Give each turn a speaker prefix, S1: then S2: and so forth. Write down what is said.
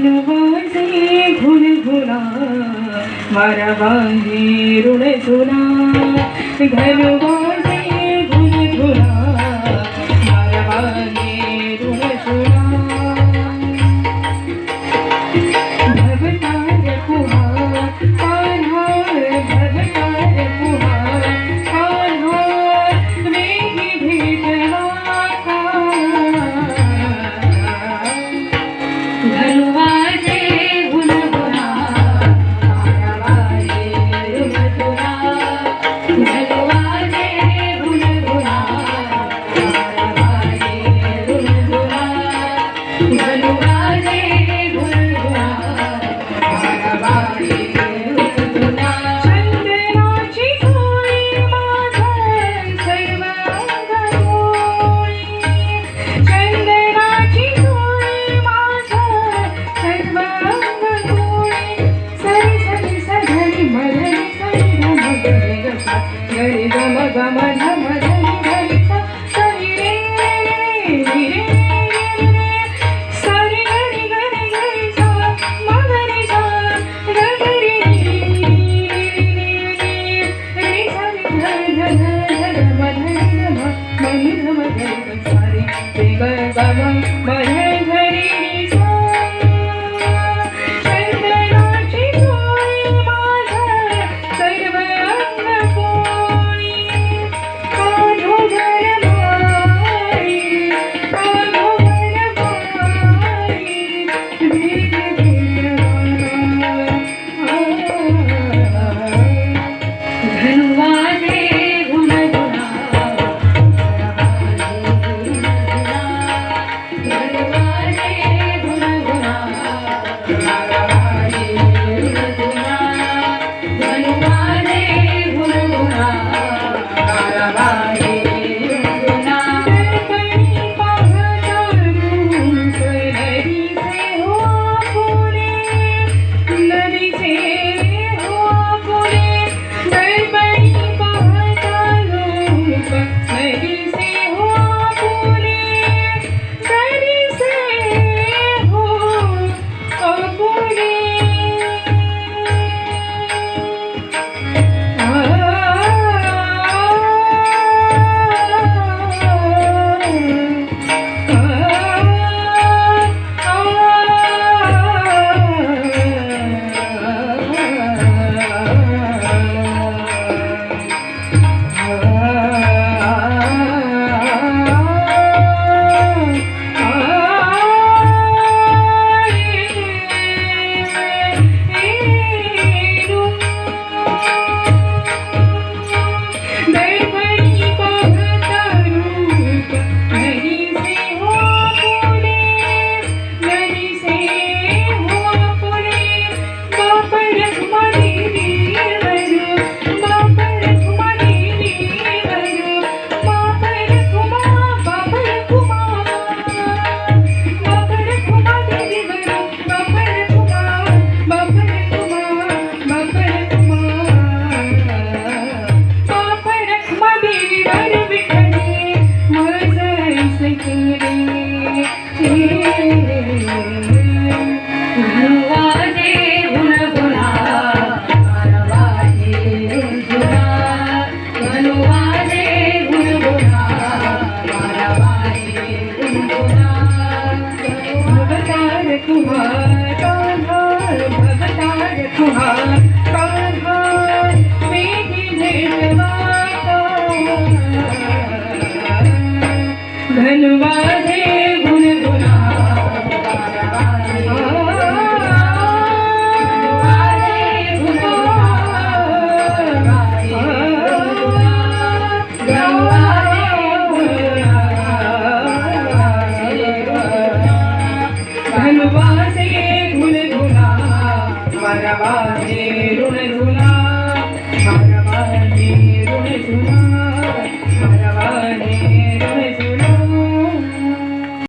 S1: धनुवाजे घुनघुना मारा वांगी ऋण सुना धनुवाजे घुनघुना मारा वांगी ऋण सुना भवतार कुहार पान्हार भवतार कुहार पान्हार वेगी भेटला धनुवाजे घुनघुना मारा वांगी ऋण सुना धनुवाजे घुनघुना मारा वांगी ऋण सुना धनुवाजे घुनघुना मारा वांगी ऋण सुना चंदनाची झोळी माझं सर्व अंग गोळी चंदनाची झोळी माझं सर्व अंग गोळी सरी सरी सधरी मधरी सरी धम गरी गसा गरी गम गम धम धरी धरी सा सरी रे रे रे सरी गरी गरी गरी सा मगरी सा गरी रे सरी धर धर धर मधरी धम मनी धम धरी सारी रे ग गम मधरी धरी सा चंदनाची झोळी माझं सर्व अंग गोळी काढो गरमाई भेट धनुवाजे घुनघुना धनुवाजे घुनघुना मारा वांगी ऋण सुना धनुवाजे घुनघुना मारा वांगी ऋण सुना दर्पणी पाहता रूप नदी से हो पुरे नदी से हो पुरे दर्पणी पाहता रूप नदी से हो पुरे नदी से हो पुरे दर्पणी पाहता रूप नदी से हो पुरे नदी से हो पुरे बाप रखमा देवी वरू बाप रखमा देवी वरू बाप रखमा बाप रखमा बाप रखमा देवी वरू बाप रखमा बाप रखमा बाप रखमा बाप रखमा देवी वर विठ्ठले माझं ऐसे केले धनुवाजे घुनघुना मारा वांगी ऋण सुना धनुवाजे घुनघुना मारा वांगी ऋण सुना भवतार कुहार